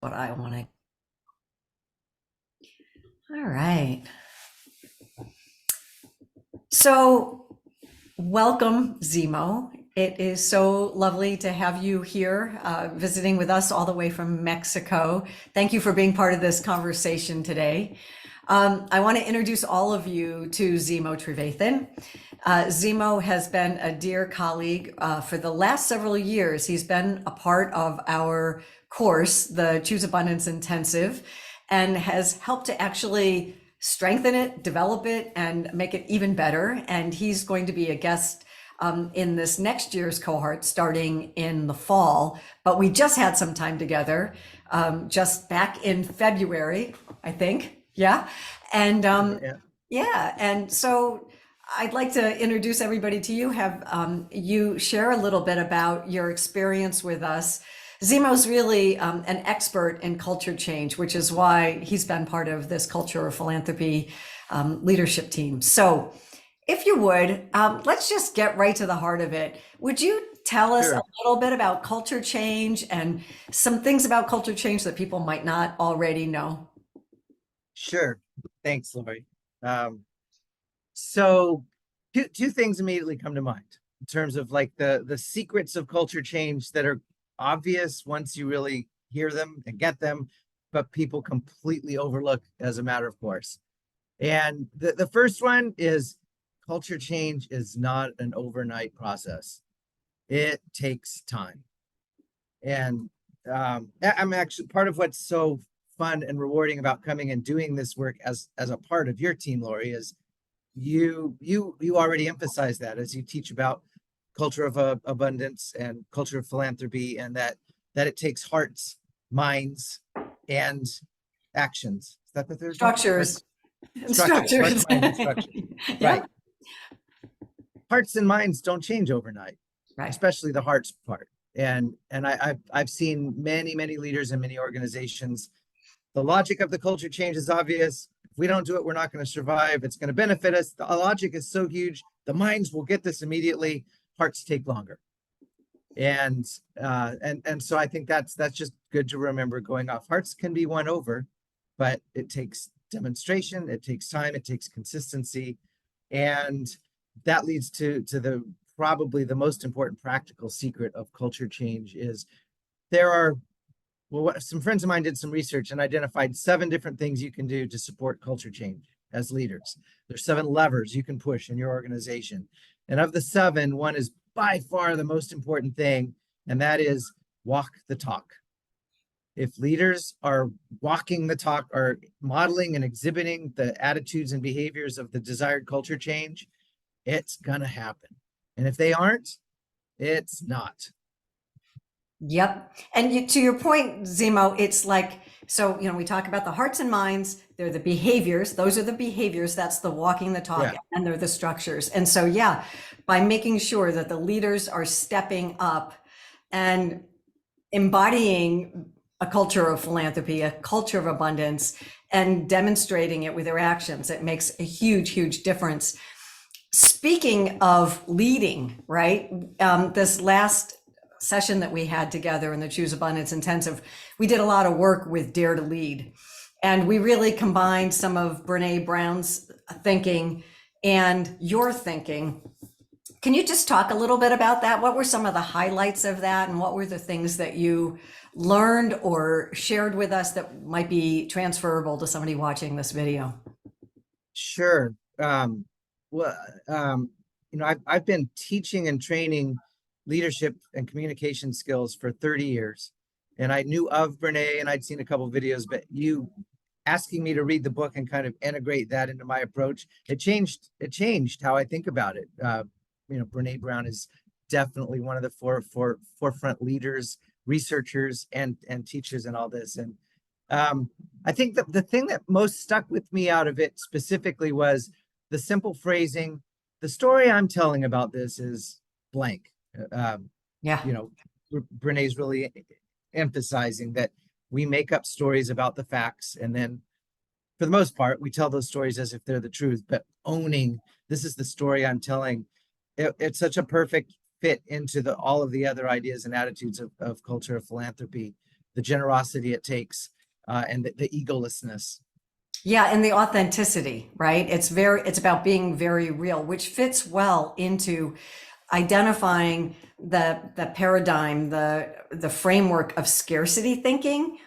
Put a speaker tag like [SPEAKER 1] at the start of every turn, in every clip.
[SPEAKER 1] what I want to. All right. So, welcome, Zemo. It is so lovely to have you here visiting with us all the way from Mexico. Thank you for being part of this conversation today. I want to introduce all of you to Zemo Trevathan. Zemo has been a dear colleague for the last several years. He's been a part of our course, the Choose Abundance Intensive, and has helped to actually strengthen it, develop it, and make it even better. And he's going to be a guest in this next year's cohort starting in the fall. But we just had some time together just back in February, I think. Yeah. And yeah. And so I'd like to introduce everybody to you, have you share a little bit about your experience with us. Zemo's really an expert in culture change, which is why he's been part of this Culture of Philanthropy leadership team. So if you would, let's just get right to the heart of it. Would you tell us a little bit about culture change and some things about culture change that people might not already know?
[SPEAKER 2] Sure. Thanks, Laurie. So two things immediately come to mind in terms of like the secrets of culture change that are obvious once you really hear them and get them, but people completely overlook as a matter of course. And the first one is culture change is not an overnight process. It takes time. And I'm actually part of what's so fun and rewarding about coming and doing this work as a part of your team, Laurie, is you already emphasize that as you teach about culture of abundance and culture of philanthropy, and that it takes hearts, minds, and actions. Is that the third
[SPEAKER 1] Structures.
[SPEAKER 2] one? Structures. Hearts, minds, and structures.
[SPEAKER 1] Yeah.
[SPEAKER 2] Right. Hearts and minds don't change overnight,
[SPEAKER 1] Right.
[SPEAKER 2] especially the hearts part. And I've seen many leaders in many organizations. The logic of the culture change is obvious. If we don't do it, we're not going to survive. It's going to benefit us. The logic is so huge. The minds will get this immediately. Hearts take longer. And so I think that's just good to remember going off. Hearts can be won over, but it takes demonstration, it takes time, it takes consistency. And that leads to the probably the most important practical secret of culture change is there are, well, some friends of mine did some research and identified 7 different things you can do to support culture change as leaders. There's 7 levers you can push in your organization. And of the 7, one is by far the most important thing, and that is walk the talk. If leaders are walking the talk, are modeling and exhibiting the attitudes and behaviors of the desired culture change, it's gonna happen. And if they aren't, it's not.
[SPEAKER 1] Yep. And to your point, Zemo, it's like, so, we talk about the hearts and minds, they're the behaviors. Those are the behaviors. That's the walking the talk, and they're the structures. And so, yeah, by making sure that the leaders are stepping up and embodying a culture of philanthropy, a culture of abundance, and demonstrating it with their actions, it makes a huge difference. Speaking of leading, right? This last session that we had together in the Choose Abundance Intensive, we did a lot of work with Dare to Lead. And we really combined some of Brene Brown's thinking and your thinking. Can you just talk a little bit about that? What were some of the highlights of that? And what were the things that you learned or shared with us that might be transferable to somebody watching this video?
[SPEAKER 2] Sure. I've been teaching and training leadership and communication skills for 30 years. And I knew of Brene and I'd seen a couple of videos, but you asking me to read the book and kind of integrate that into my approach, it changed how I think about it. Brene Brown is definitely one of the forefront leaders, researchers, and teachers in all this. And I think that the thing that most stuck with me out of it specifically was the simple phrasing. The story I'm telling about this is blank. Brene's really emphasizing that we make up stories about the facts, and then for the most part we tell those stories as if they're the truth, but owning this is the story I'm telling. It's such a perfect fit into all of the other ideas and attitudes of culture of philanthropy. the generosity it takes, and the egolessness.
[SPEAKER 1] Yeah, and the authenticity, right? It's about being very real, which fits well into identifying the paradigm, the framework of scarcity thinking,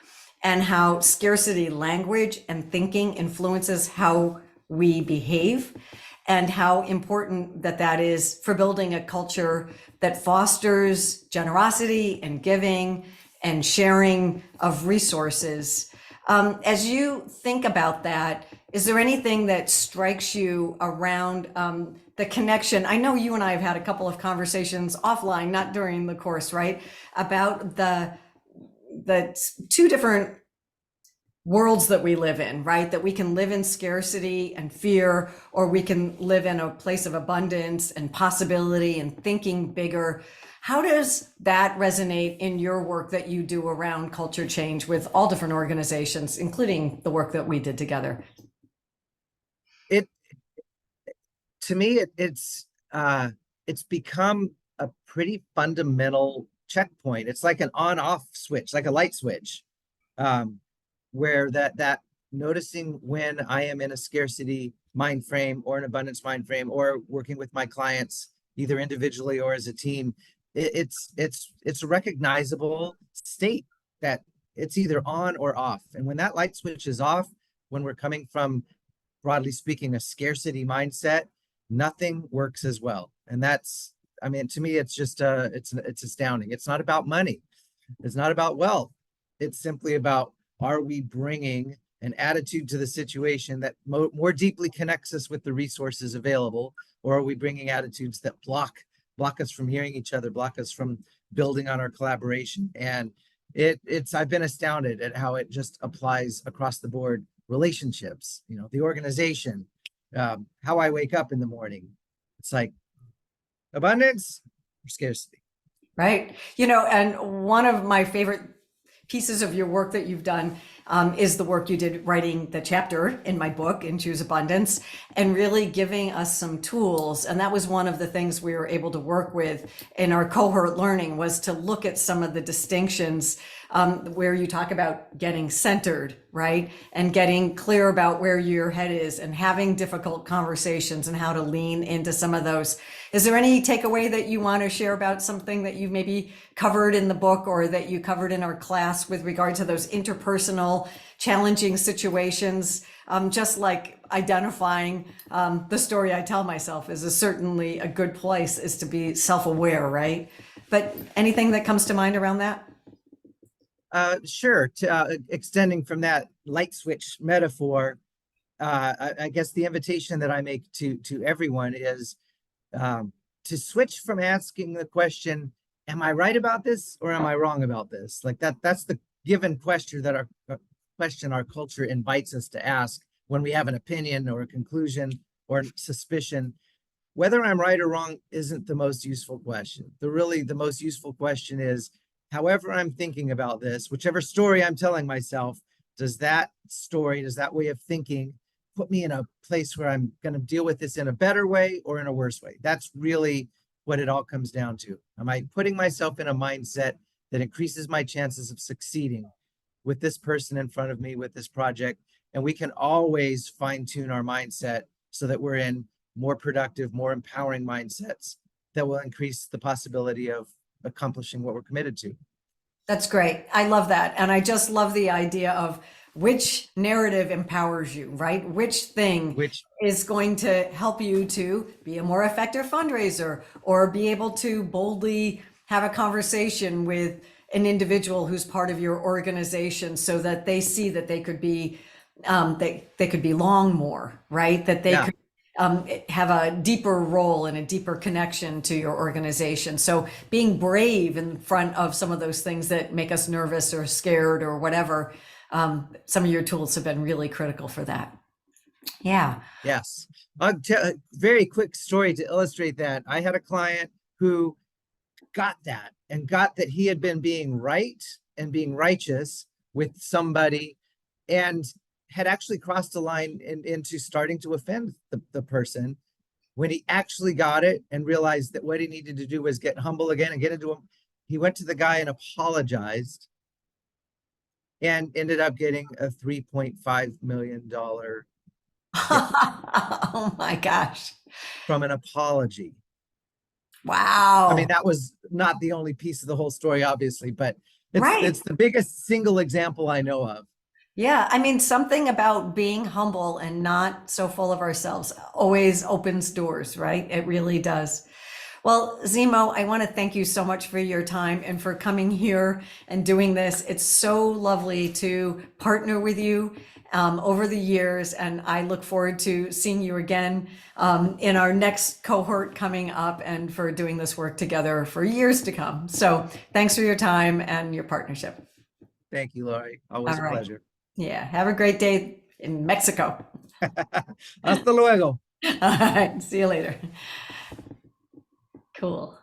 [SPEAKER 1] and how scarcity language and thinking influences how we behave, and how important that is for building a culture that fosters generosity and giving and sharing of resources. As you think about that, is there anything that strikes you around the connection? I know you and I have had a couple of conversations offline, not during the course, right? About the two different worlds that we live in, right? That we can live in scarcity and fear, or we can live in a place of abundance and possibility and thinking bigger. How does that resonate in your work that you do around culture change with all different organizations, including the work that we did together?
[SPEAKER 2] It to me, it's become a pretty fundamental checkpoint. It's like an on-off switch, like a light switch, where that noticing when I am in a scarcity mind frame or an abundance mind frame, or working with my clients either individually or as a team, it's a recognizable state that it's either on or off. And when that light switch is off, when we're coming from, broadly speaking, a scarcity mindset, nothing works as well. And that's, I mean, to me, it's just it's astounding. It's not about money. It's not about wealth. It's simply about, are we bringing an attitude to the situation that more deeply connects us with the resources available, or are we bringing attitudes that block us from hearing each other, block us from building on our collaboration? And I've been astounded at how it just applies across the board. Relationships, the organization, how I wake up in the morning. It's like abundance or scarcity.
[SPEAKER 1] Right. And one of my favorite pieces of your work that you've done is the work you did writing the chapter in my book, in Choose Abundance, and really giving us some tools. And that was one of the things we were able to work with in our cohort learning, was to look at some of the distinctions where you talk about getting centered, right? And getting clear about where your head is and having difficult conversations and how to lean into some of those. Is there any takeaway that you want to share about something that you maybe covered in the book or that you covered in our class with regard to those interpersonal challenging situations? Just like identifying the story I tell myself is certainly a good place, is to be self-aware, right? But anything that comes to mind around that?
[SPEAKER 2] Sure. Extending from that light switch metaphor, I guess the invitation that I make to everyone is to switch from asking the question, am I right about this or am I wrong about this? Like that's the given question that our culture invites us to ask when we have an opinion or a conclusion or suspicion. Whether I'm right or wrong isn't the most useful question. The most useful question is, however I'm thinking about this, whichever story I'm telling myself, does that way of thinking put me in a place where I'm going to deal with this in a better way or in a worse way? That's really what it all comes down to. Am I putting myself in a mindset that increases my chances of succeeding with this person in front of me, with this project? And we can always fine tune our mindset so that we're in more productive, more empowering mindsets that will increase the possibility of accomplishing what we're committed to.
[SPEAKER 1] That's great. I love that. And I just love the idea of which narrative empowers you, right? Which thing is going to help you to be a more effective fundraiser, or be able to boldly have a conversation with an individual who's part of your organization, so that they see that they could be they could belong more, right? That they could have a deeper role and a deeper connection to your organization. So being brave in front of some of those things that make us nervous or scared or whatever, some of your tools have been really critical for that. Yeah.
[SPEAKER 2] Yes. I'll tell a very quick story to illustrate that. I had a client who got that he had been being right and being righteous with somebody, and had actually crossed the line into starting to offend the person, when he actually got it and realized that what he needed to do was get humble again and get into him. He went to the guy and apologized and ended up getting a $3.5 million gift
[SPEAKER 1] Oh my gosh.
[SPEAKER 2] from an apology. I mean,
[SPEAKER 1] Wow.
[SPEAKER 2] that was not the only piece of the whole story, obviously, but
[SPEAKER 1] Right.
[SPEAKER 2] it's the biggest single example I know of.
[SPEAKER 1] Yeah. I mean, something about being humble and not so full of ourselves always opens doors, right? It really does. Well, Zemo, I want to thank you so much for your time and for coming here and doing this. It's so lovely to partner with you over the years, and I look forward to seeing you again in our next cohort coming up and for doing this work together for years to come. So thanks for your time and your partnership.
[SPEAKER 2] Thank you, Laurie. Always
[SPEAKER 1] All
[SPEAKER 2] a
[SPEAKER 1] right.
[SPEAKER 2] pleasure.
[SPEAKER 1] Yeah. Have a great day in Mexico.
[SPEAKER 2] Hasta luego.
[SPEAKER 1] All right. See you later. Cool.